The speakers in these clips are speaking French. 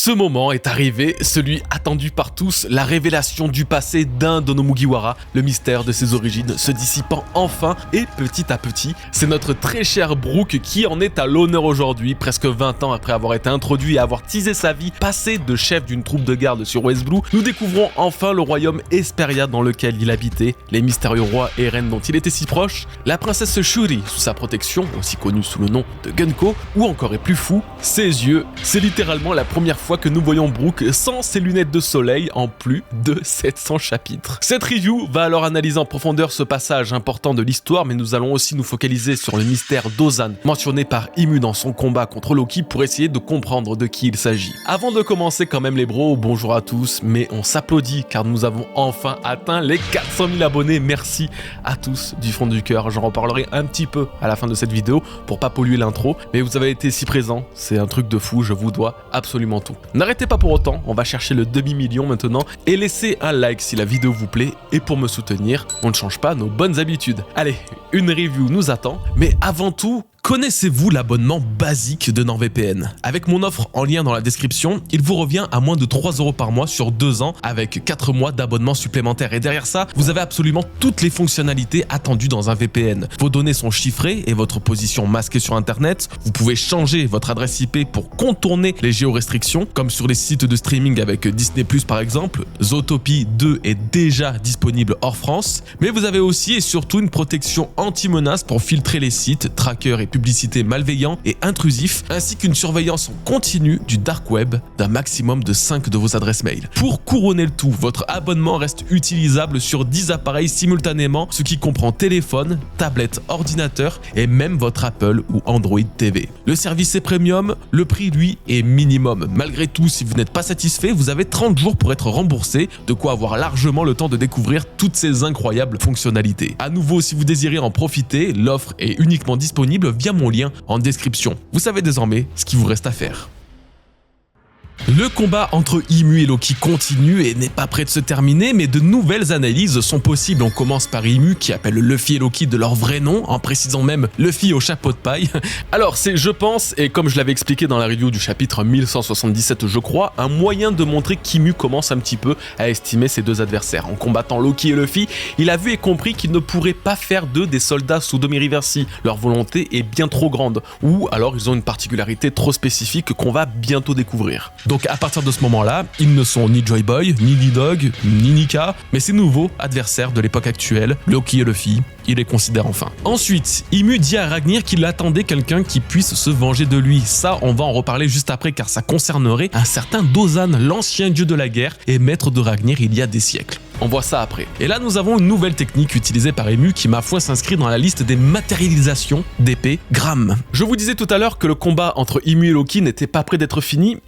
Ce moment est arrivé, celui attendu par tous, la révélation du passé d'un de nos Mugiwara, le mystère de ses origines se dissipant enfin et petit à petit. C'est notre très cher Brook qui en est à l'honneur aujourd'hui, presque 20 ans après avoir été introduit et avoir teasé sa vie, passé de chef d'une troupe de garde sur West Blue, nous découvrons enfin le royaume Esperia dans lequel il habitait, les mystérieux rois et reines dont il était si proche, la princesse Shuri sous sa protection, aussi connue sous le nom de Gunko, ou encore et plus fou, ses yeux. C'est littéralement la première fois que nous voyons Brook sans ses lunettes de soleil en plus de 700 chapitres. Cette review va alors analyser en profondeur ce passage important de l'histoire, mais nous allons aussi nous focaliser sur le mystère d'Ozan, mentionné par Imu dans son combat contre Loki pour essayer de comprendre de qui il s'agit. Avant de commencer quand même les bros, bonjour à tous, mais on s'applaudit car nous avons enfin atteint les 400 000 abonnés, merci à tous du fond du cœur, j'en reparlerai un petit peu à la fin de cette vidéo pour pas polluer l'intro, mais vous avez été si présents, c'est un truc de fou, je vous dois absolument tout. N'arrêtez pas pour autant, on va chercher le demi-million maintenant et laissez un like si la vidéo vous plaît et pour me soutenir, on ne change pas nos bonnes habitudes. Allez, une review nous attend, mais avant tout, connaissez-vous l'abonnement basique de NordVPN? Avec mon offre en lien dans la description, il vous revient à moins de 3 € par mois sur 2 ans avec 4 mois d'abonnement supplémentaire. Et derrière ça, vous avez absolument toutes les fonctionnalités attendues dans un VPN. Vos données sont chiffrées et votre position masquée sur Internet. Vous pouvez changer votre adresse IP pour contourner les géorestrictions, comme sur les sites de streaming avec Disney+, par exemple. Zootopie 2 est déjà disponible hors France. Mais vous avez aussi et surtout une protection anti-menace pour filtrer les sites, trackers et publicité malveillants et intrusifs, ainsi qu'une surveillance en continu du dark web d'un maximum de 5 de vos adresses mail. Pour couronner le tout, votre abonnement reste utilisable sur 10 appareils simultanément, ce qui comprend téléphone, tablette, ordinateur et même votre Apple ou Android TV. Le service est premium, le prix lui est minimum. Malgré tout, si vous n'êtes pas satisfait, vous avez 30 jours pour être remboursé, de quoi avoir largement le temps de découvrir toutes ces incroyables fonctionnalités. À nouveau, si vous désirez en profiter, l'offre est uniquement disponible via mon lien en description. Vous savez désormais ce qu'il vous reste à faire. Le combat entre Imu et Loki continue et n'est pas prêt de se terminer, mais de nouvelles analyses sont possibles. On commence par Imu qui appelle Luffy et Loki de leur vrai nom, en précisant même Luffy au chapeau de paille. Alors c'est, je pense, et comme je l'avais expliqué dans la review du chapitre 1177 je crois, un moyen de montrer qu'Imu commence un petit peu à estimer ses deux adversaires. En combattant Loki et Luffy, il a vu et compris qu'il ne pourrait pas faire d'eux des soldats sous Domi-Reversi. Leur volonté est bien trop grande, ou alors ils ont une particularité trop spécifique qu'on va bientôt découvrir. Donc à partir de ce moment-là, ils ne sont ni Joy Boy, ni Dog, ni Nika, mais ces nouveaux adversaires de l'époque actuelle, Loki et Luffy, il les considère enfin. Ensuite, Imu dit à Ragnir qu'il attendait quelqu'un qui puisse se venger de lui. Ça, on va en reparler juste après car ça concernerait un certain Dozan, l'ancien dieu de la guerre et maître de Ragnir il y a des siècles. On voit ça après. Et là, nous avons une nouvelle technique utilisée par Imu qui, ma foi, s'inscrit dans la liste des matérialisations d'épée Gram. Je vous disais tout à l'heure que le combat entre Imu et Loki n'était pas prêt d'être fini.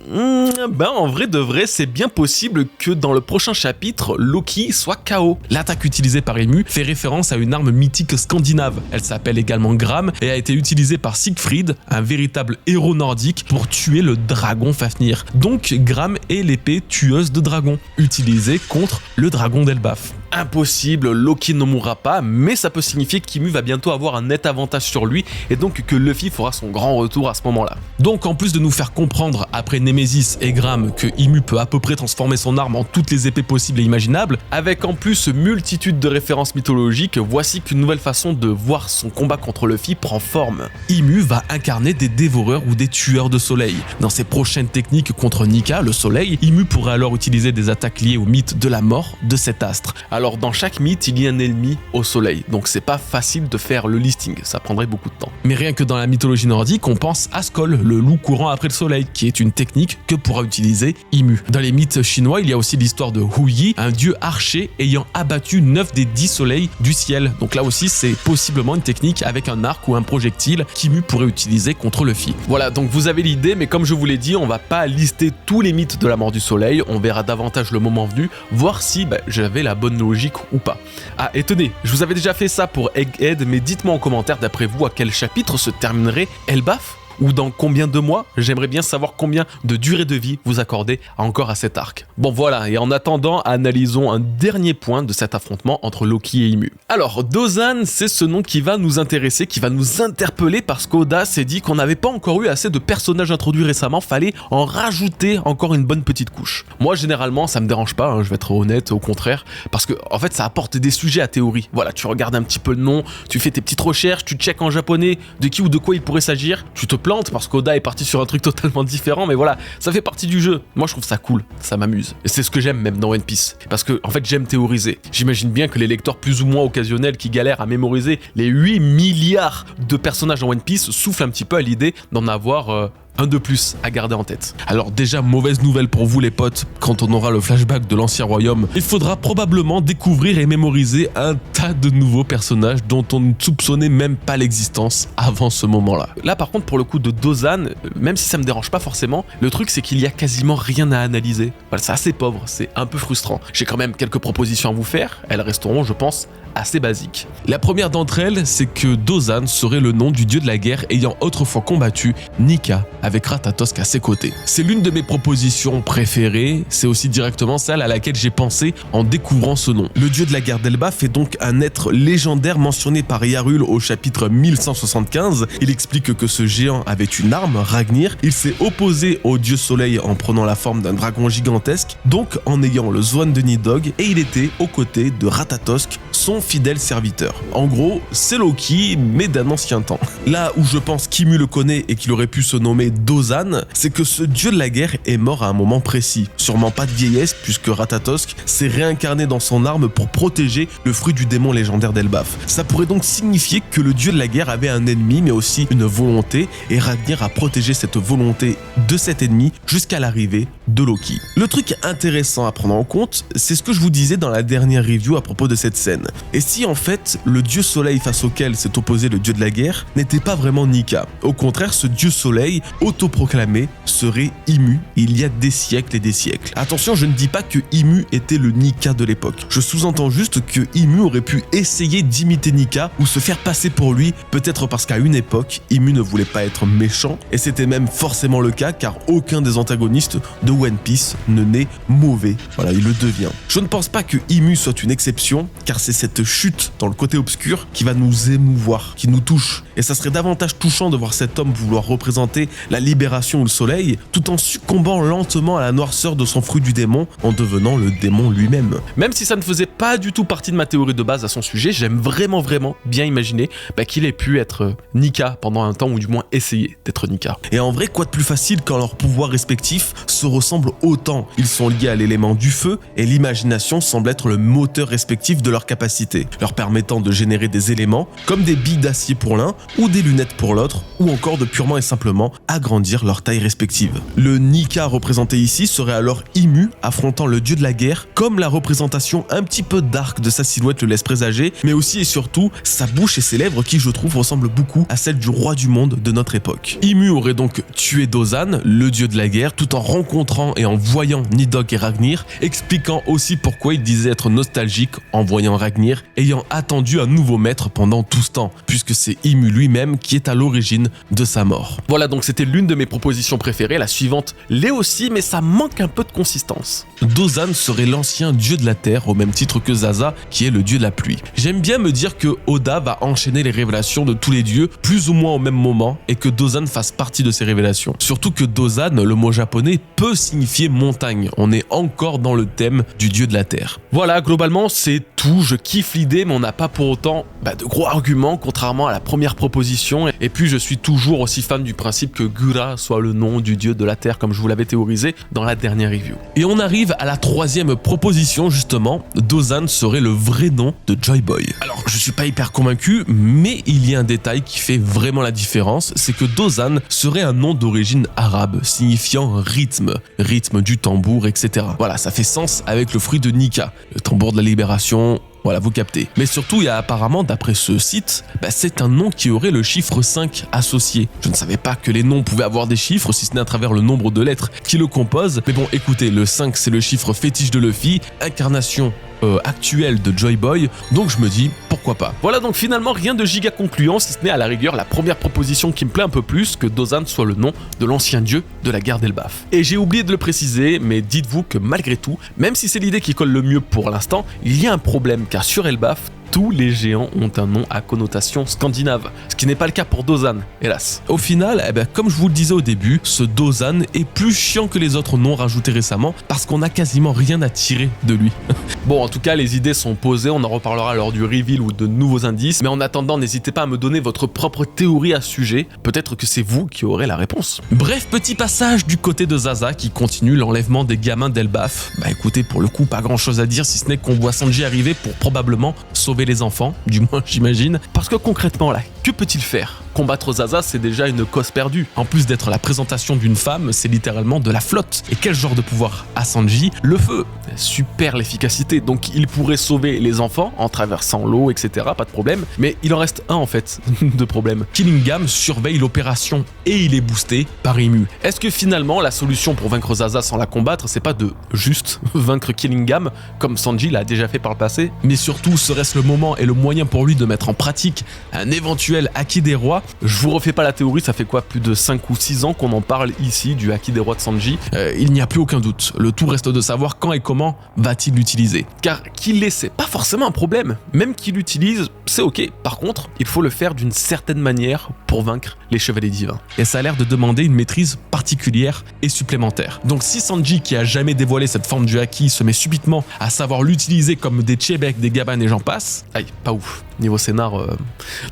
En vrai de vrai, c'est bien possible que dans le prochain chapitre, Loki soit KO. L'attaque utilisée par Imu fait référence à une arme mythique scandinave. Elle s'appelle également Gram et a été utilisée par Siegfried, un véritable héros nordique, pour tuer le dragon Fafnir. Donc Gram est l'épée tueuse de dragons, utilisée contre le dragon d'Elbaf. Impossible, Loki ne mourra pas, mais ça peut signifier qu'Imu va bientôt avoir un net avantage sur lui et donc que Luffy fera son grand retour à ce moment-là. Donc en plus de nous faire comprendre après Nemesis et Gram que Imu peut à peu près transformer son arme en toutes les épées possibles et imaginables, avec en plus multitude de références mythologiques, voici qu'une nouvelle façon de voir son combat contre Luffy prend forme. Imu va incarner des dévoreurs ou des tueurs de soleil. Dans ses prochaines techniques contre Nika, le soleil, Imu pourrait alors utiliser des attaques liées au mythe de la mort de cet astre. Alors dans chaque mythe, il y a un ennemi au soleil, donc c'est pas facile de faire le listing, ça prendrait beaucoup de temps. Mais rien que dans la mythologie nordique, on pense à Skoll, le loup courant après le soleil, qui est une technique que pourra utiliser Imu. Dans les mythes chinois, il y a aussi l'histoire de Hu Yi, un dieu archer ayant abattu 9 des 10 soleils du ciel. Donc là aussi, c'est possiblement une technique avec un arc ou un projectile qu'Imu pourrait utiliser contre Luffy. Voilà, donc vous avez l'idée, mais comme je vous l'ai dit, on va pas lister tous les mythes de la mort du soleil, on verra davantage le moment venu, voir si j'avais la bonne logique ou pas. Ah, et tenez, je vous avais déjà fait ça pour Egghead, mais dites-moi en commentaire d'après vous à quel chapitre se terminerait Elbaf ou dans combien de mois? J'aimerais bien savoir combien de durée de vie vous accordez encore à cet arc. Bon voilà, et en attendant, analysons un dernier point de cet affrontement entre Loki et Imu. Alors, Dozan, c'est ce nom qui va nous intéresser, qui va nous interpeller parce qu'Oda s'est dit qu'on n'avait pas encore eu assez de personnages introduits récemment, fallait en rajouter encore une bonne petite couche. Moi, généralement, ça me dérange pas, hein, je vais être honnête, au contraire, parce que en fait, ça apporte des sujets à théorie. Voilà, tu regardes un petit peu le nom, tu fais tes petites recherches, tu checkes en japonais de qui ou de quoi il pourrait s'agir, tu te plantes parce qu'Oda est parti sur un truc totalement différent, mais voilà, ça fait partie du jeu. Moi, je trouve ça cool, ça m'amuse. Et c'est ce que j'aime même dans One Piece, parce que en fait, j'aime théoriser. J'imagine bien que les lecteurs plus ou moins occasionnels qui galèrent à mémoriser les 8 milliards de personnages dans One Piece soufflent un petit peu à l'idée d'en avoir un de plus à garder en tête. Alors déjà, mauvaise nouvelle pour vous les potes, quand on aura le flashback de l'ancien royaume, il faudra probablement découvrir et mémoriser un tas de nouveaux personnages dont on ne soupçonnait même pas l'existence avant ce moment-là. Là par contre, pour le coup de Dozan, même si ça me dérange pas forcément, le truc c'est qu'il y a quasiment rien à analyser. Voilà, c'est assez pauvre, c'est un peu frustrant. J'ai quand même quelques propositions à vous faire, elles resteront, je pense, assez basiques. La première d'entre elles, c'est que Dozan serait le nom du dieu de la guerre ayant autrefois combattu Nika avec Ratatosk à ses côtés. C'est l'une de mes propositions préférées, c'est aussi directement celle à laquelle j'ai pensé en découvrant ce nom. Le dieu de la guerre d'Elbaf est donc un être légendaire mentionné par Yarul au chapitre 1175. Il explique que ce géant avait une arme, Ragnir. Il s'est opposé au dieu soleil en prenant la forme d'un dragon gigantesque, donc en ayant le Zwan de Nidhogg, et il était aux côtés de Ratatosk, son fidèle serviteur. En gros, c'est Loki, mais d'un ancien temps. Là où je pense qu'Imu le connaît et qu'il aurait pu se nommer Dozan, c'est que ce dieu de la guerre est mort à un moment précis. Sûrement pas de vieillesse, puisque Ratatosk s'est réincarné dans son arme pour protéger le fruit du démon légendaire d'Elbaf. Ça pourrait donc signifier que le dieu de la guerre avait un ennemi, mais aussi une volonté, et Ragnir a protégé cette volonté de cet ennemi jusqu'à l'arrivée de Loki. Le truc intéressant à prendre en compte, c'est ce que je vous disais dans la dernière review à propos de cette scène. Et si en fait, le dieu soleil face auquel s'est opposé le dieu de la guerre n'était pas vraiment Nika. Au contraire, ce dieu soleil, autoproclamé, serait Imu il y a des siècles et des siècles. Attention, je ne dis pas que Imu était le Nika de l'époque. Je sous-entends juste que Imu aurait pu essayer d'imiter Nika ou se faire passer pour lui, peut-être parce qu'à une époque, Imu ne voulait pas être méchant, et c'était même forcément le cas car aucun des antagonistes de One Piece ne naît mauvais. Voilà, il le devient. Je ne pense pas que Imu soit une exception, car c'est cette chute dans le côté obscur qui va nous émouvoir, qui nous touche. Et ça serait davantage touchant de voir cet homme vouloir représenter la libération ou le soleil, tout en succombant lentement à la noirceur de son fruit du démon, en devenant le démon lui-même. Même si ça ne faisait pas du tout partie de ma théorie de base à son sujet, j'aime vraiment bien imaginer qu'il ait pu être Nika pendant un temps, ou du moins essayer d'être Nika. Et en vrai, quoi de plus facile quand leurs pouvoirs respectifs se ressemblent autant? Ils sont liés à l'élément du feu, et l'imagination semble être le moteur respectif de leurs capacités, leur permettant de générer des éléments, comme des billes d'acier pour l'un, ou des lunettes pour l'autre, ou encore de purement et simplement agrandir leur taille respective. Le Nika représenté ici serait alors Imu affrontant le dieu de la guerre, comme la représentation un petit peu dark de sa silhouette le laisse présager, mais aussi et surtout sa bouche et ses lèvres qui, je trouve, ressemblent beaucoup à celles du roi du monde de notre époque. Imu aurait donc tué Dozan, le dieu de la guerre, tout en rencontrant et en voyant Nidhogg et Ragnir, expliquant aussi pourquoi il disait être nostalgique en voyant Ragnir, ayant attendu un nouveau maître pendant tout ce temps, puisque c'est Imu lui-même qui est à l'origine de sa mort. Voilà, donc c'était l'une de mes propositions préférées. La suivante l'est aussi, mais ça manque un peu de consistance. Dozan serait l'ancien dieu de la terre, au même titre que Zaza, qui est le dieu de la pluie. J'aime bien me dire que Oda va enchaîner les révélations de tous les dieux, plus ou moins au même moment, et que Dozan fasse partie de ces révélations. Surtout que Dozan, le mot japonais, peut signifier montagne. On est encore dans le thème du dieu de la terre. Voilà, globalement, c'est tout. Je kiffe l'idée, mais on n'a pas pour autant de gros arguments, contrairement à la première proposition. Et puis, je suis toujours aussi fan du principe que Gura soit le nom du dieu de la terre, comme je vous l'avais théorisé dans la dernière review. Et on arrive à la troisième proposition, justement. Dozan serait le vrai nom de Joy Boy. Alors, je suis pas hyper convaincu, mais il y a un détail qui fait vraiment la différence, c'est que Dozan serait un nom d'origine arabe, signifiant rythme, rythme du tambour, etc. Voilà, ça fait sens avec le fruit de Nika, le tambour de la libération. Voilà, vous captez. Mais surtout, il y a apparemment, d'après ce site, c'est un nom qui aurait le chiffre 5 associé. Je ne savais pas que les noms pouvaient avoir des chiffres, si ce n'est à travers le nombre de lettres qui le composent. Mais bon, écoutez, le 5, c'est le chiffre fétiche de Luffy, incarnation actuelle de Joy Boy. Donc je me dis, pourquoi pourquoi pas. Voilà donc finalement rien de giga concluant, si ce n'est à la rigueur la première proposition qui me plaît un peu plus, que Dozan soit le nom de l'ancien dieu de la guerre d'Elbaf. Et j'ai oublié de le préciser, mais dites-vous que malgré tout, même si c'est l'idée qui colle le mieux pour l'instant, il y a un problème, car sur Elbaf, tous les géants ont un nom à connotation scandinave, ce qui n'est pas le cas pour Dozan, hélas. Au final, comme je vous le disais au début, ce Dozan est plus chiant que les autres noms rajoutés récemment parce qu'on a quasiment rien à tirer de lui. Bon, en tout cas, les idées sont posées, on en reparlera lors du reveal ou de nouveaux indices, mais en attendant, n'hésitez pas à me donner votre propre théorie à ce sujet, peut-être que c'est vous qui aurez la réponse. Bref, petit passage du côté de Zaza qui continue l'enlèvement des gamins d'Elbaf. Écoutez, pour le coup, pas grand chose à dire si ce n'est qu'on voit Sanji arriver pour probablement sauver les enfants, du moins j'imagine. Parce que concrètement là, que peut-il faire ? Combattre Zaza, c'est déjà une cause perdue. En plus d'être la présentation d'une femme, c'est littéralement de la flotte. Et quel genre de pouvoir a Sanji ? Le feu. Super l'efficacité. Donc il pourrait sauver les enfants en traversant l'eau, etc. Pas de problème. Mais il en reste un en fait de problème. Killingham surveille l'opération et il est boosté par Imu. Est-ce que finalement la solution pour vaincre Zaza sans la combattre, c'est pas de juste vaincre Killingham comme Sanji l'a déjà fait par le passé ? Mais surtout, serait-ce le moment et le moyen pour lui de mettre en pratique un éventuel Haki des rois ? Je vous refais pas la théorie, ça fait quoi, plus de 5 ou 6 ans qu'on en parle ici du Haki des rois de Sanji. Il n'y a plus aucun doute, le tout reste de savoir quand et comment va-t-il l'utiliser. Car qu'il l'ait, c'est pas forcément un problème, même qu'il l'utilise, c'est ok. Par contre, il faut le faire d'une certaine manière pour vaincre les chevaliers divins. Et ça a l'air de demander une maîtrise particulière et supplémentaire. Donc si Sanji, qui a jamais dévoilé cette forme du Haki, se met subitement à savoir l'utiliser comme des Chebek, des Gaban et j'en passe, aïe, pas ouf. Niveau scénar.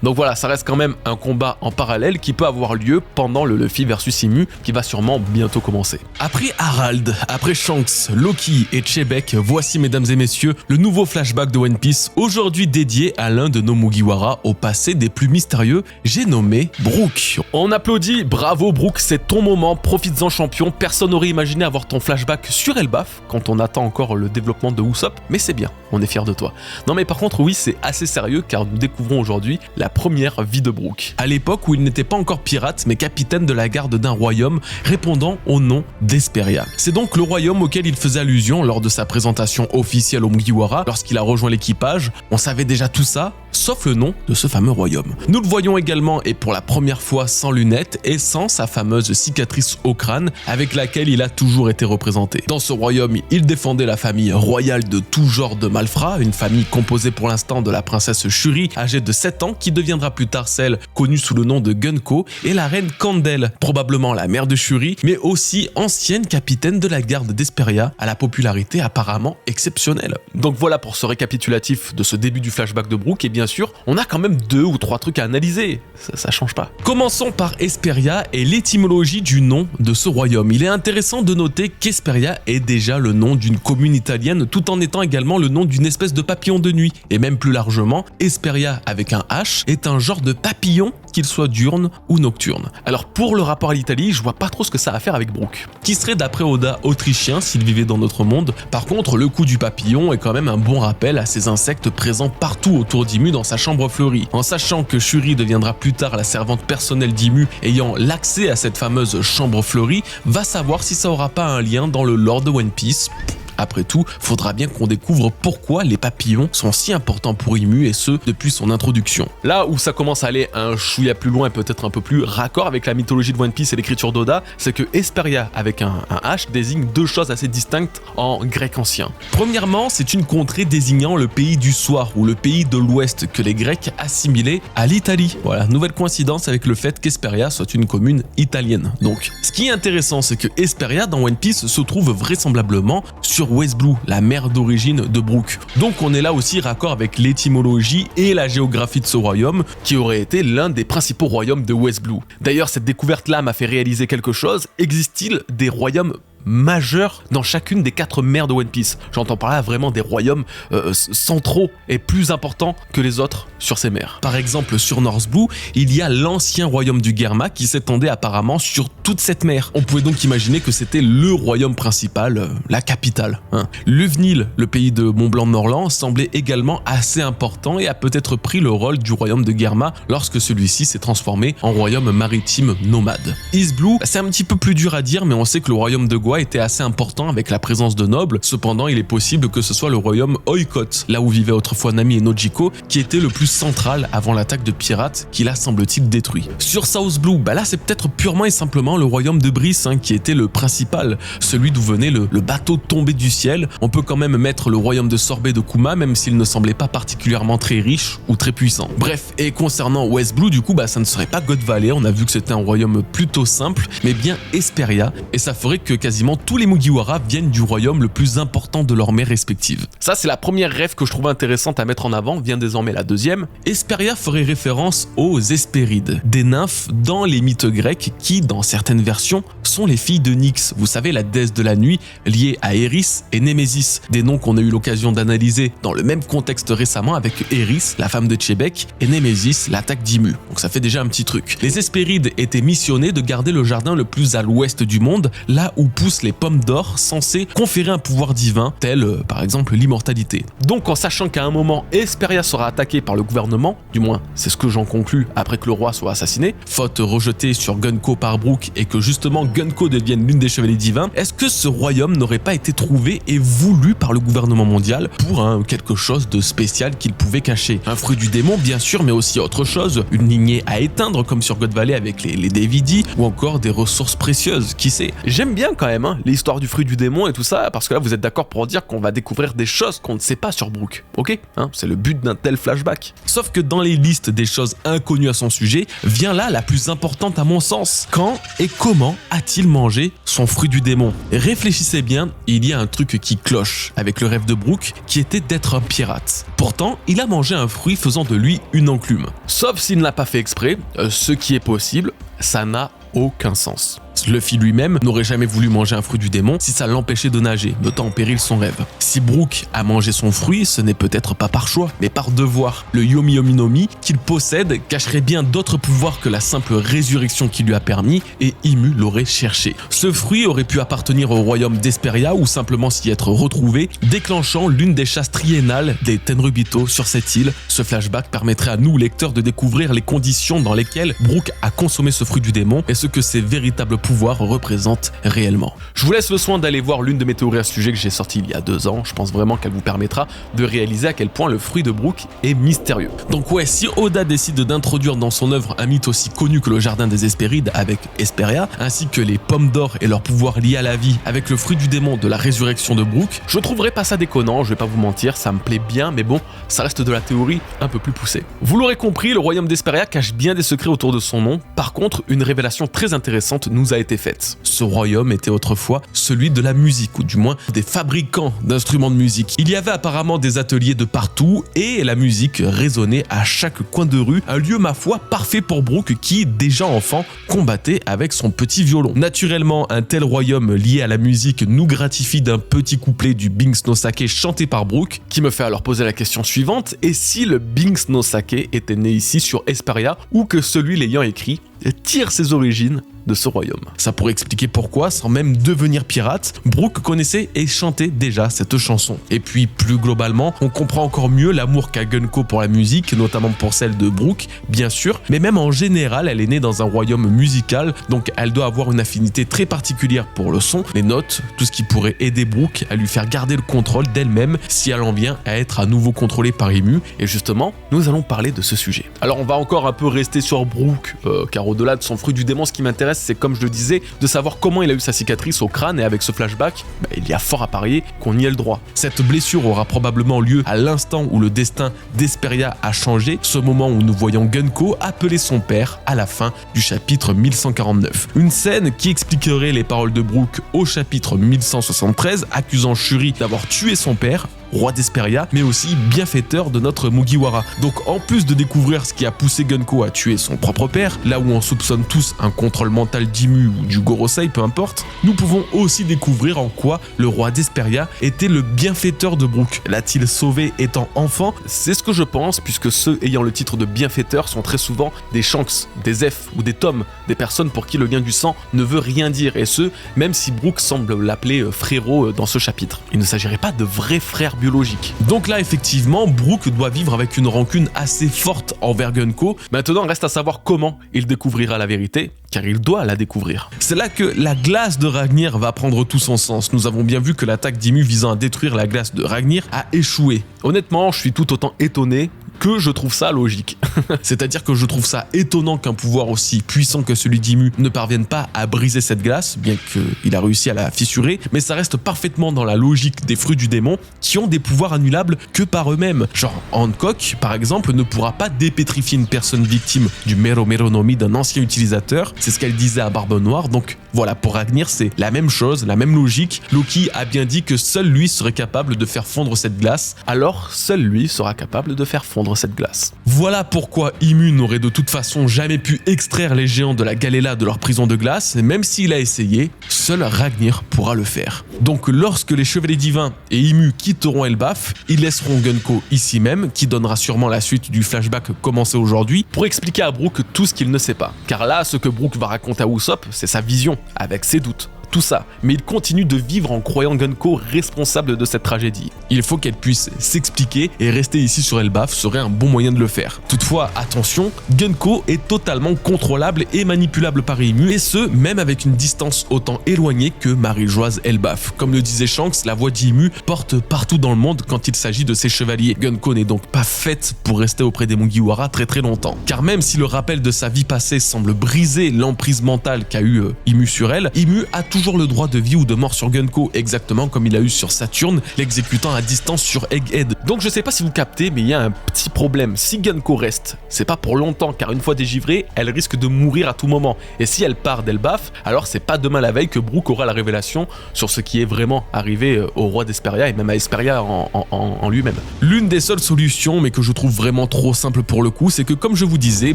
Donc voilà, ça reste quand même un combat en parallèle qui peut avoir lieu pendant le Luffy versus Imu qui va sûrement bientôt commencer. Après Harald, après Shanks, Loki et Chebek, voici mesdames et messieurs le nouveau flashback de One Piece, aujourd'hui dédié à l'un de nos Mugiwara au passé des plus mystérieux, j'ai nommé Brook. On applaudit, bravo Brook, c'est ton moment, profites-en champion, personne n'aurait imaginé avoir ton flashback sur Elbaf quand on attend encore le développement de Usopp, mais c'est bien, on est fiers de toi. Non mais par contre oui, c'est assez sérieux car nous découvrons aujourd'hui la première vie de Brook. À l'époque où il n'était pas encore pirate mais capitaine de la garde d'un royaume répondant au nom d'Esperia. C'est donc le royaume auquel il faisait allusion lors de sa présentation officielle au Mugiwara lorsqu'il a rejoint l'équipage. On savait déjà tout ça, sauf le nom de ce fameux royaume. Nous le voyons également et pour la première fois sans lunettes et sans sa fameuse cicatrice au crâne avec laquelle il a toujours été représenté. Dans ce royaume, il défendait la famille royale de tout genre de malfrats, une famille composée pour l'instant de la princesse Shuri, âgée de 7 ans, qui deviendra plus tard celle connue sous le nom de Gunko, et la reine Candel, probablement la mère de Shuri, mais aussi ancienne capitaine de la garde d'Esperia, à la popularité apparemment exceptionnelle. Donc voilà pour ce récapitulatif de ce début du flashback de Brook, et bien sûr, on a quand même 2 ou 3 trucs à analyser, ça change pas. Commençons par Esperia et l'étymologie du nom de ce royaume. Il est intéressant de noter qu'Esperia est déjà le nom d'une commune italienne, tout en étant également le nom d'une espèce de papillon de nuit, et même plus largement, Esperia avec un H est un genre de papillon, qu'il soit diurne ou nocturne. Alors pour le rapport à l'Italie, je vois pas trop ce que ça a à faire avec Brook, qui serait d'après Oda autrichien s'il vivait dans notre monde. Par contre, le coup du papillon est quand même un bon rappel à ces insectes présents partout autour d'Imu dans sa chambre fleurie. En sachant que Shuri deviendra plus tard la servante personnelle d'Imu ayant l'accès à cette fameuse chambre fleurie, va savoir si ça aura pas un lien dans le lore de One Piece. Après tout, faudra bien qu'on découvre pourquoi les papillons sont si importants pour Imu et ce, depuis son introduction. Là où ça commence à aller un chouïa plus loin et peut-être un peu plus raccord avec la mythologie de One Piece et l'écriture d'Oda, c'est que Esperia avec un H désigne 2 choses assez distinctes en grec ancien. Premièrement, c'est une contrée désignant le pays du soir ou le pays de l'ouest que les Grecs assimilaient à l'Italie. Voilà, nouvelle coïncidence avec le fait qu'Esperia soit une commune italienne. Donc, ce qui est intéressant, c'est que Esperia dans One Piece se trouve vraisemblablement sur West Blue, la mer d'origine de Brook. Donc on est là aussi raccord avec l'étymologie et la géographie de ce royaume, qui aurait été l'un des principaux royaumes de West Blue. D'ailleurs, cette découverte-là m'a fait réaliser quelque chose. Existe-t-il des royaumes majeurs dans chacune des 4 mers de One Piece? J'entends par là vraiment des royaumes centraux et plus importants que les autres sur ces mers. Par exemple, sur North Blue, il y a l'ancien royaume du Germa qui s'étendait apparemment sur toute cette mer. On pouvait donc imaginer que c'était le royaume principal, la capitale. Luvnil, le pays de Mont-Blanc-Morland, semblait également assez important et a peut-être pris le rôle du royaume de Germa lorsque celui-ci s'est transformé en royaume maritime nomade. East Blue, c'est un petit peu plus dur à dire, mais on sait que le royaume de Guan Linois était assez important avec la présence de nobles. Cependant, il est possible que ce soit le royaume Oikot, là où vivait autrefois Nami et Nojiko, qui était le plus central avant l'attaque de pirates qu'il a semble-t-il détruit. Sur South Blue, là c'est peut-être purement et simplement le royaume de Brice qui était le principal, celui d'où venait le bateau tombé du ciel. On peut quand même mettre le royaume de Sorbet de Kuma, même s'il ne semblait pas particulièrement très riche ou très puissant. Bref, et concernant West Blue, du coup, ça ne serait pas God Valley, on a vu que c'était un royaume plutôt simple, mais bien Esperia, et ça ferait que quasiment tous les Mugiwara viennent du royaume le plus important de leurs mers respectives. Ça, c'est la première rêve que je trouve intéressante à mettre en avant, vient désormais la deuxième. Esperia ferait référence aux Hespérides, des nymphes dans les mythes grecs qui, dans certaines versions, sont les filles de Nyx, vous savez, la déesse de la nuit, liée à Eris et Némésis, des noms qu'on a eu l'occasion d'analyser dans le même contexte récemment avec Eris, la femme de Tchébek, et Némésis, l'attaque d'Imu. Donc ça fait déjà un petit truc. Les Hespérides étaient missionnées de garder le jardin le plus à l'ouest du monde, là où poussent les pommes d'or censées conférer un pouvoir divin, tel par exemple l'immortalité. Donc en sachant qu'à un moment, Esperia sera attaquée par le gouvernement, du moins c'est ce que j'en conclus après que le roi soit assassiné, faute rejetée sur Gunko par Brook et que justement Gunko devienne l'une des chevaliers divins, est-ce que ce royaume n'aurait pas été trouvé et voulu par le gouvernement mondial pour quelque chose de spécial qu'il pouvait cacher? Un fruit du démon bien sûr, mais aussi autre chose, une lignée à éteindre comme sur God Valley avec les Davidi, ou encore des ressources précieuses, qui sait. J'aime bien quand même l'histoire du fruit du démon et tout ça, parce que là vous êtes d'accord pour dire qu'on va découvrir des choses qu'on ne sait pas sur Brook, ok? C'est le but d'un tel flashback. Sauf que dans les listes des choses inconnues à son sujet, vient là la plus importante à mon sens. Quand et comment a-t-il mangé son fruit du démon? Réfléchissez bien, il y a un truc qui cloche avec le rêve de Brook, qui était d'être un pirate. Pourtant, il a mangé un fruit faisant de lui une enclume. Sauf s'il ne l'a pas fait exprès, ce qui est possible, ça n'a aucun sens. Luffy lui-même n'aurait jamais voulu manger un fruit du démon si ça l'empêchait de nager, mettant en péril son rêve. Si Brook a mangé son fruit, ce n'est peut-être pas par choix, mais par devoir. Le Yomi Yomi no Mi qu'il possède cacherait bien d'autres pouvoirs que la simple résurrection qu'il lui a permis, et Imu l'aurait cherché. Ce fruit aurait pu appartenir au royaume d'Esperia ou simplement s'y être retrouvé, déclenchant l'une des chasses triennales des Tenryubito sur cette île. Ce flashback permettrait à nous, lecteurs, de découvrir les conditions dans lesquelles Brook a consommé ce fruit du démon et ce que ses véritables pouvoirs représente réellement. Je vous laisse le soin d'aller voir l'une de mes théories à ce sujet que j'ai sortie il y a 2 ans. Je pense vraiment qu'elle vous permettra de réaliser à quel point le fruit de Brook est mystérieux. Donc ouais, si Oda décide d'introduire dans son œuvre un mythe aussi connu que le jardin des Hespérides avec Esperia, ainsi que les pommes d'or et leurs pouvoirs liés à la vie avec le fruit du démon de la résurrection de Brook, je trouverais pas ça déconnant, je vais pas vous mentir, ça me plaît bien, mais bon, ça reste de la théorie un peu plus poussée. Vous l'aurez compris, le royaume d'Esperia cache bien des secrets autour de son nom. Par contre, une révélation très intéressante nous a été faite. Ce royaume était autrefois celui de la musique, ou du moins des fabricants d'instruments de musique. Il y avait apparemment des ateliers de partout et la musique résonnait à chaque coin de rue, un lieu ma foi parfait pour Brook qui, déjà enfant, combattait avec son petit violon. Naturellement, un tel royaume lié à la musique nous gratifie d'un petit couplet du Binks no Sake chanté par Brook, qui me fait alors poser la question suivante: et si le Binks no Sake était né ici sur Esperia, ou que celui l'ayant écrit tire ses origines de ce royaume? Ça pourrait expliquer pourquoi, sans même devenir pirate, Brook connaissait et chantait déjà cette chanson. Et puis plus globalement, on comprend encore mieux l'amour qu'a Gunko pour la musique, notamment pour celle de Brook, bien sûr, mais même en général, elle est née dans un royaume musical, donc elle doit avoir une affinité très particulière pour le son, les notes, tout ce qui pourrait aider Brook à lui faire garder le contrôle d'elle-même si elle en vient à être à nouveau contrôlée par Imu. Et justement, nous allons parler de ce sujet. Alors on va encore un peu rester sur Brook, car au-delà de son fruit du démon, ce qui m'intéresse, c'est, comme je le disais, de savoir comment il a eu sa cicatrice au crâne, et avec ce flashback, il y a fort à parier qu'on y ait le droit. Cette blessure aura probablement lieu à l'instant où le destin d'Esperia a changé, ce moment où nous voyons Gunko appeler son père à la fin du chapitre 1149. Une scène qui expliquerait les paroles de Brook au chapitre 1173, accusant Shuri d'avoir tué son père, roi d'Esperia, mais aussi bienfaiteur de notre Mugiwara. Donc en plus de découvrir ce qui a poussé Gunko à tuer son propre père, là où on soupçonne tous un contrôle mental d'Imu ou du Gorosei, peu importe, nous pouvons aussi découvrir en quoi le roi d'Esperia était le bienfaiteur de Brook. L'a-t-il sauvé étant enfant? C'est ce que je pense, puisque ceux ayant le titre de bienfaiteur sont très souvent des Shanks, des Zeph ou des Tom, des personnes pour qui le lien du sang ne veut rien dire, et ce, même si Brook semble l'appeler frérot dans ce chapitre. Il ne s'agirait pas de vrais frères biologique. Donc là, effectivement, Brook doit vivre avec une rancune assez forte envers Gunko. Maintenant, reste à savoir comment il découvrira la vérité, car il doit la découvrir. C'est là que la glace de Ragnir va prendre tout son sens. Nous avons bien vu que l'attaque d'Imu visant à détruire la glace de Ragnir a échoué. Honnêtement, je suis tout autant étonné que je trouve ça logique. C'est-à-dire que je trouve ça étonnant qu'un pouvoir aussi puissant que celui d'Imu ne parvienne pas à briser cette glace, bien qu'il a réussi à la fissurer, mais ça reste parfaitement dans la logique des fruits du démon qui ont des pouvoirs annulables que par eux-mêmes. Genre Hancock, par exemple, ne pourra pas dépétrifier une personne victime du Mero Mero no Mi d'un ancien utilisateur, c'est ce qu'elle disait à Barbe Noire, donc voilà, pour Ragnir, c'est la même chose, la même logique. Loki a bien dit que seul lui serait capable de faire fondre cette glace, alors seul lui sera capable de faire fondre cette glace. Voilà pourquoi Imu n'aurait de toute façon jamais pu extraire les géants de la Galela de leur prison de glace, et même s'il a essayé, seul Ragnir pourra le faire. Donc lorsque les Chevaliers Divins et Imu quitteront Elbaf, ils laisseront Gunko ici même, qui donnera sûrement la suite du flashback commencé aujourd'hui, pour expliquer à Brook tout ce qu'il ne sait pas. Car là, ce que Brook va raconter à Usopp, c'est sa vision, avec ses doutes. Tout ça, mais il continue de vivre en croyant Gunko responsable de cette tragédie. Il faut qu'elle puisse s'expliquer et rester ici sur Elbaf serait un bon moyen de le faire. Toutefois, attention, Gunko est totalement contrôlable et manipulable par Imu, et ce, même avec une distance autant éloignée que Marie-Joise Elbaf. Comme le disait Shanks, la voix d'Imu porte partout dans le monde quand il s'agit de ses chevaliers. Gunko n'est donc pas faite pour rester auprès des Mugiwara très longtemps. Car même si le rappel de sa vie passée semble briser l'emprise mentale qu'a eu Imu sur elle, Imu a toujours le droit de vie ou de mort sur Gunko, exactement comme il a eu sur Saturne, l'exécutant à distance sur Egghead. Donc je sais pas si vous captez, mais il y a un petit problème. Si Gunko reste, c'est pas pour longtemps, car une fois dégivrée, elle risque de mourir à tout moment. Et si elle part d'Elbaf, alors c'est pas demain la veille que Brook aura la révélation sur ce qui est vraiment arrivé au roi d'Esperia et même à Esperia en lui-même. L'une des seules solutions, mais que je trouve vraiment trop simple pour le coup, c'est que comme je vous disais,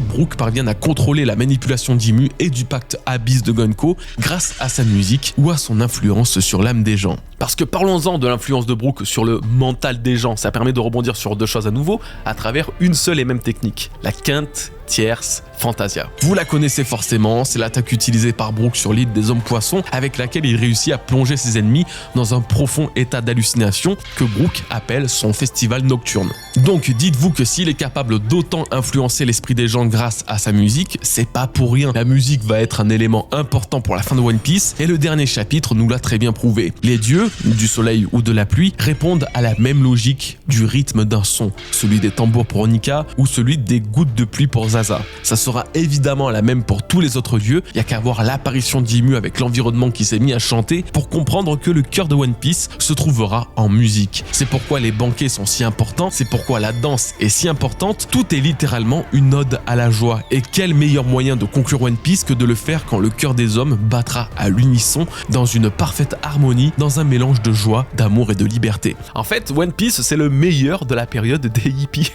Brook parvient à contrôler la manipulation d'Imu et du pacte Abyss de Gunko grâce à sa musique ou à son influence sur l'âme des gens. Parce que parlons-en de l'influence de Brook sur le mental des gens, ça permet de rebondir sur deux choses à nouveau à travers une seule et même technique, la quinte tierce Fantasia. Vous la connaissez forcément, c'est l'attaque utilisée par Brook sur l'île des hommes poissons avec laquelle il réussit à plonger ses ennemis dans un profond état d'hallucination que Brook appelle son festival nocturne. Donc dites-vous que s'il est capable d'autant influencer l'esprit des gens grâce à sa musique, c'est pas pour rien. La musique va être un élément important pour la fin de One Piece et le dernier chapitre nous l'a très bien prouvé. Les dieux, du soleil ou de la pluie, répondent à la même logique du rythme d'un son, celui des tambours pour Nika ou celui des gouttes de pluie pour Zaza. Ça sera évidemment la même pour tous les autres dieux, il y a qu'à voir l'apparition d'Imu avec l'environnement qui s'est mis à chanter pour comprendre que le cœur de One Piece se trouvera en musique. C'est pourquoi les banquets sont si importants, c'est pourquoi la danse est si importante, tout est littéralement une ode à la joie. Et quel meilleur moyen de conclure One Piece que de le faire quand le cœur des hommes battra à l'unisson dans une parfaite harmonie, dans un mélange de joie, d'amour et de liberté. En fait, One Piece c'est le meilleur de la période des hippies.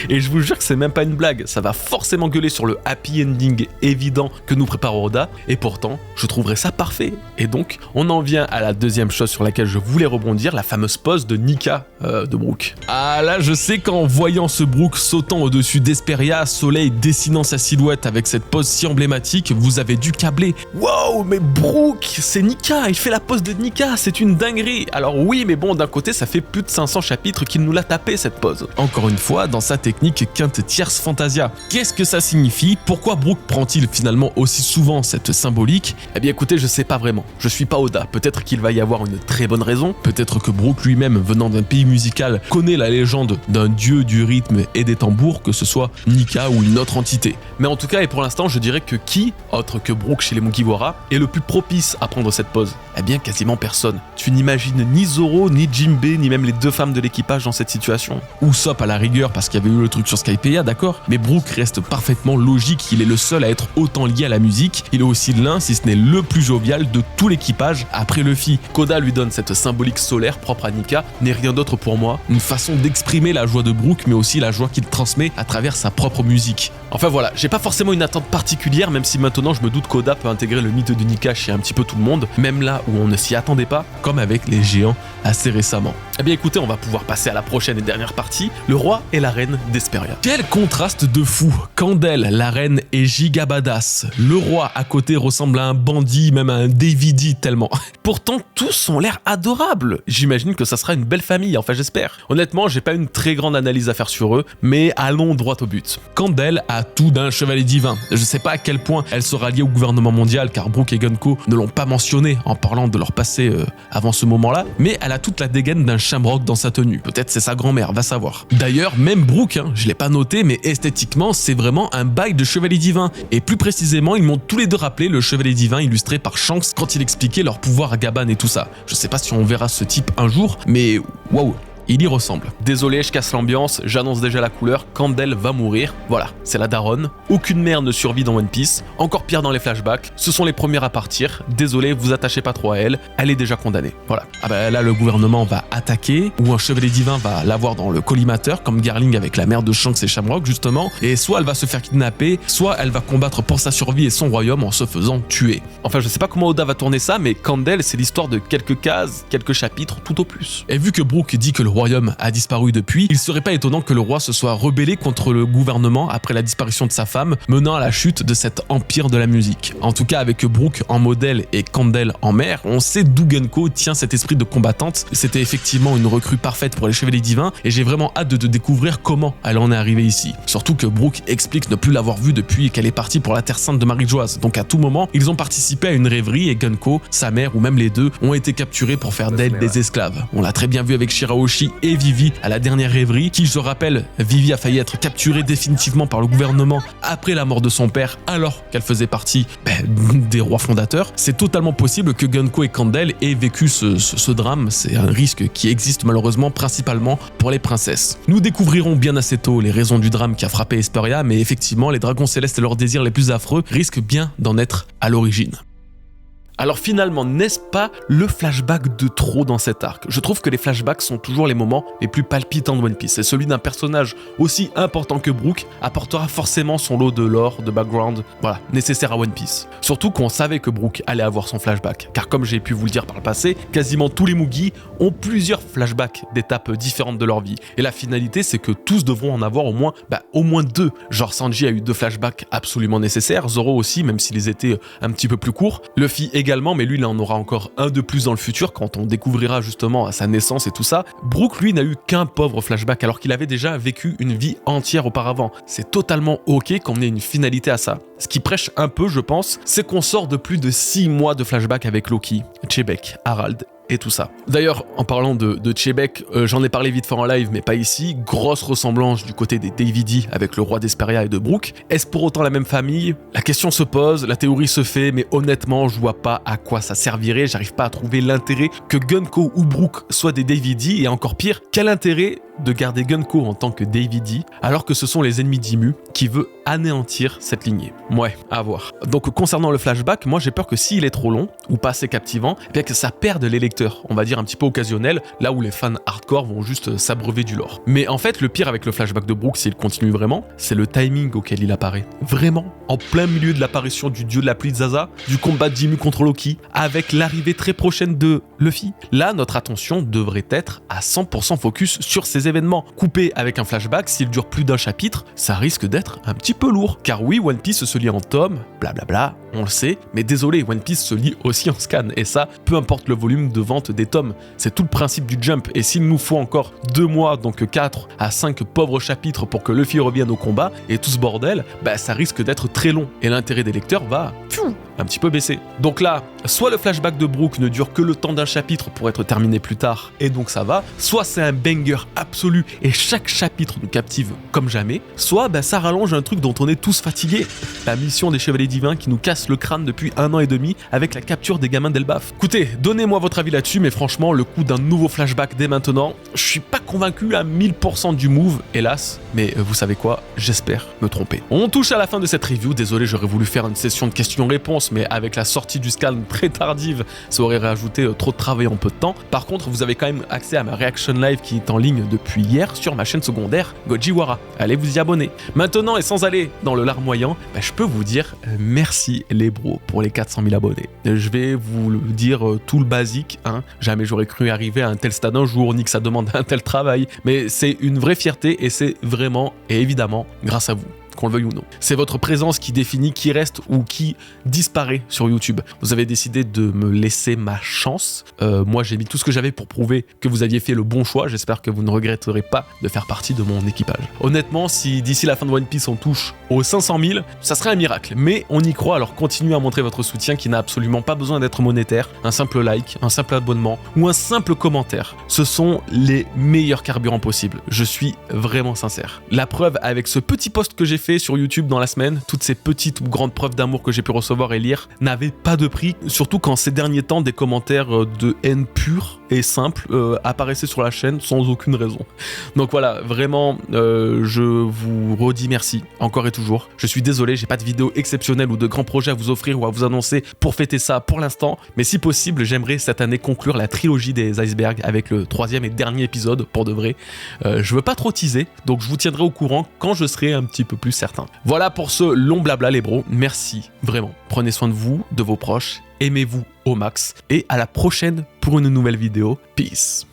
Et je vous jure que c'est même pas une blague, ça va forcément gueuler sur le happy ending évident que nous prépare Oda, et pourtant je trouverais ça parfait. Et donc on en vient à la deuxième chose sur laquelle je voulais rebondir, la fameuse pose de Nika de Brook. Ah là, je sais qu'en voyant ce Brook sautant au-dessus d'Esperia, Soleil dessinant sa silhouette avec cette pose si emblématique, vous avez dû câbler. Wow, mais Brook, c'est Nika, il fait la pose de Nika, c'est une dinguerie. Alors oui, mais bon, d'un côté ça fait plus de 500 chapitres qu'il nous l'a tapé cette pose. Encore une fois, dans sa technique quinte tierce Fantasia. Qu'est-ce que ça signifie? Pourquoi Brook prend-il finalement aussi souvent cette symbolique? Eh bien écoutez, je sais pas vraiment, je suis pas Oda, peut-être qu'il va y avoir une très bonne raison, peut-être que Brook lui-même, venant d'un pays musical, connaît la légende d'un dieu du rythme et des tambours, que ce soit Nika ou une autre entité. Mais en tout cas, et pour l'instant, je dirais que qui, autre que Brook chez les Mugiwara, est le plus propice à prendre cette pose? Eh bien quasiment personne. Tu n'imagines ni Zoro, ni Jinbe, ni même les deux femmes de l'équipage dans cette situation. Usopp à la rigueur parce qu'il y avait eu le truc sur Skypiea, d'accord, mais Brook reste parfaitement logique, il est le seul à être autant lié à la musique, il est aussi l'un, si ce n'est le plus jovial de tout l'équipage après Luffy. Koda lui donne cette symbolique solaire propre à Nika, n'est rien d'autre pour moi, une façon d'exprimer la joie de Brook, mais aussi la joie qu'il transmet à travers sa propre musique. Enfin voilà, j'ai pas forcément une attente particulière, même si maintenant je me doute qu'Oda peut intégrer le mythe de Nika chez un petit peu tout le monde, même là où on ne s'y attendait pas, comme avec les géants assez récemment. Eh bien écoutez, on va pouvoir passer à la prochaine et dernière partie, le roi et la reine d'Hesperia. Quel contraste de fou! Candel, la reine, est giga badass. Le roi à côté ressemble à un bandit, même à un DVD tellement. Pourtant, tous ont l'air adorables. J'imagine que ça sera une belle famille, enfin j'espère. Honnêtement, j'ai pas une très grande analyse à faire sur eux, mais allons droit au but. Candel a tout d'un chevalier divin. Je sais pas à quel point elle sera liée au gouvernement mondial, car Brook et Gunko ne l'ont pas mentionné en parlant de leur passé avant ce moment-là, mais elle a toute la dégaine d'un Shamrock dans sa tenue. Peut-être c'est sa grand-mère, va savoir. D'ailleurs, même Brook, je l'ai pas noté, mais esthétiquement, c'est vraiment un bail de chevalier divin. Et plus précisément, ils m'ont tous les deux rappelé le chevalier divin illustré par Shanks quand il expliquait leur pouvoir à Gaban et tout ça. Je sais pas si on verra ce type un jour, mais waouh, il y ressemble. Désolé, je casse l'ambiance, j'annonce déjà la couleur, Candel va mourir. Voilà, c'est la daronne. Aucune mère ne survit dans One Piece. Encore pire dans les flashbacks, ce sont les premières à partir. Désolé, vous attachez pas trop à elle, elle est déjà condamnée. Voilà. Ah bah là, le gouvernement va attaquer, ou un chevalier divin va l'avoir dans le collimateur, comme Garling avec la mère de Shanks et Shamrock justement, et soit elle va se faire kidnapper, soit elle va combattre pour sa survie et son royaume en se faisant tuer. Enfin, je sais pas comment Oda va tourner ça, mais Candel, c'est l'histoire de quelques cases, quelques chapitres, tout au plus. Et vu que Brook dit que le royaume a disparu depuis, il serait pas étonnant que le roi se soit rebellé contre le gouvernement après la disparition de sa femme, menant à la chute de cet empire de la musique. En tout cas, avec Brook en modèle et Candel en mère, on sait d'où Gunko tient cet esprit de combattante. C'était effectivement une recrue parfaite pour les chevaliers divins et j'ai vraiment hâte de découvrir comment elle en est arrivée ici. Surtout que Brook explique ne plus l'avoir vue depuis qu'elle est partie pour la Terre Sainte de Marie-Joise. Donc à tout moment, ils ont participé à une rêverie et Gunko, sa mère ou même les deux ont été capturés pour faire d'elle des esclaves. On l'a très bien vu avec Shirahoshi et Vivi à la dernière rêverie, qui, je rappelle, Vivi a failli être capturée définitivement par le gouvernement après la mort de son père, alors qu'elle faisait partie des rois fondateurs. C'est totalement possible que Gunko et Candel aient vécu ce drame, c'est un risque qui existe malheureusement principalement pour les princesses. Nous découvrirons bien assez tôt les raisons du drame qui a frappé Hesperia, mais effectivement, les dragons célestes et leurs désirs les plus affreux risquent bien d'en être à l'origine. Alors finalement, n'est-ce pas le flashback de trop dans cet arc? Je trouve que les flashbacks sont toujours les moments les plus palpitants de One Piece. Et celui d'un personnage aussi important que Brook apportera forcément son lot de lore, de background, voilà, nécessaire à One Piece. Surtout qu'on savait que Brook allait avoir son flashback. Car comme j'ai pu vous le dire par le passé, quasiment tous les Mugi ont plusieurs flashbacks d'étapes différentes de leur vie. Et la finalité, c'est que tous devront en avoir au moins deux. Genre Sanji a eu 2 flashbacks absolument nécessaires, Zoro aussi, même s'ils étaient un petit peu plus courts. Luffy également, mais lui il en aura encore un de plus dans le futur quand on découvrira justement à sa naissance et tout ça. Brook lui n'a eu qu'un pauvre flashback alors qu'il avait déjà vécu une vie entière auparavant. C'est totalement ok qu'on ait une finalité à ça. Ce qui prêche un peu, je pense, c'est qu'on sort de plus de 6 mois de flashback avec Loki, Chebek, Harald et tout ça. D'ailleurs, en parlant de Chebek, j'en ai parlé vite fait en live, mais pas ici. Grosse ressemblance du côté des Davidi avec le roi d'Hesperia et de Brook. Est-ce pour autant la même famille? La question se pose, la théorie se fait, mais honnêtement, je vois pas à quoi ça servirait. J'arrive pas à trouver l'intérêt que Gunko ou Brook soient des Davidi, et encore pire, quel intérêt de garder Gunko en tant que Davidi, alors que ce sont les ennemis d'Imu qui veut anéantir cette lignée. Ouais, à voir. Donc concernant le flashback, moi j'ai peur que s'il est trop long, ou pas assez captivant, bien que ça perde les lecteurs, on va dire un petit peu occasionnel, là où les fans hardcore vont juste s'abreuver du lore. Mais en fait, le pire avec le flashback de Brook, s'il continue vraiment, c'est le timing auquel il apparaît. Vraiment, en plein milieu de l'apparition du dieu de la pluie de Zaza, du combat d'Imu contre Loki, avec l'arrivée très prochaine de Luffy. Là, notre attention devrait être à 100% focus sur ces événements. Coupé avec un flashback, s'il dure plus d'un chapitre, ça risque d'être un petit peu lourd. Car oui, One Piece se lit en tomes, blablabla, on le sait, mais désolé, One Piece se lit aussi en scan, et ça, peu importe le volume de vente des tomes. C'est tout le principe du jump, et s'il nous faut encore 2 mois, donc 4 à 5 pauvres chapitres pour que Luffy revienne au combat, et tout ce bordel, ça risque d'être très long, et l'intérêt des lecteurs va un petit peu baisser. Donc là, soit le flashback de Brook ne dure que le temps d'un chapitre pour être terminé plus tard, et donc ça va, soit c'est un banger absolu, et chaque chapitre nous captive comme jamais, soit ça rallonge un truc dont on est tous fatigués, la mission des Chevaliers Divins qui nous casse le crâne depuis 1 an et demi avec la capture des gamins d'Elbaf. Écoutez, donnez-moi votre avis là-dessus, mais franchement, le coup d'un nouveau flashback dès maintenant, je suis pas convaincu à 1000% du move, hélas, mais vous savez quoi, j'espère me tromper. On touche à la fin de cette review, désolé, j'aurais voulu faire une session de questions-réponses, mais avec la sortie du scan très tardive, ça aurait rajouté trop de travail en peu de temps. Par contre, vous avez quand même accès à ma reaction live qui est en ligne depuis hier sur ma chaîne secondaire Gojiwara. Allez vous y abonner. Maintenant, et sans aller dans le larmoyant, je peux vous dire merci les bros pour les 400 000 abonnés. Je vais vous le dire tout le basique, hein. Jamais j'aurais cru arriver à un tel stade un jour, ni que ça demande un tel travail, mais c'est une vraie fierté et c'est vraiment et évidemment grâce à vous. Qu'on le veuille ou non. C'est votre présence qui définit qui reste ou qui disparaît sur YouTube. Vous avez décidé de me laisser ma chance. Moi, j'ai mis tout ce que j'avais pour prouver que vous aviez fait le bon choix. J'espère que vous ne regretterez pas de faire partie de mon équipage. Honnêtement, si d'ici la fin de One Piece on touche aux 500 000, ça serait un miracle. Mais on y croit, alors continuez à montrer votre soutien qui n'a absolument pas besoin d'être monétaire. Un simple like, un simple abonnement ou un simple commentaire. Ce sont les meilleurs carburants possibles. Je suis vraiment sincère. La preuve avec ce petit post que j'ai fait sur YouTube dans la semaine, toutes ces petites ou grandes preuves d'amour que j'ai pu recevoir et lire n'avaient pas de prix, surtout quand ces derniers temps des commentaires de haine pure et simple apparaissaient sur la chaîne sans aucune raison. Donc voilà, vraiment je vous redis merci encore et toujours. Je suis désolé, j'ai pas de vidéo exceptionnelle ou de grands projets à vous offrir ou à vous annoncer pour fêter ça pour l'instant, mais si possible j'aimerais cette année conclure la trilogie des icebergs avec le 3e et dernier épisode pour de vrai. Je veux pas trop teaser, donc je vous tiendrai au courant quand je serai un petit peu plus certain. Voilà pour ce long blabla les bros, merci vraiment. Prenez soin de vous, de vos proches, aimez-vous au max et à la prochaine pour une nouvelle vidéo. Peace.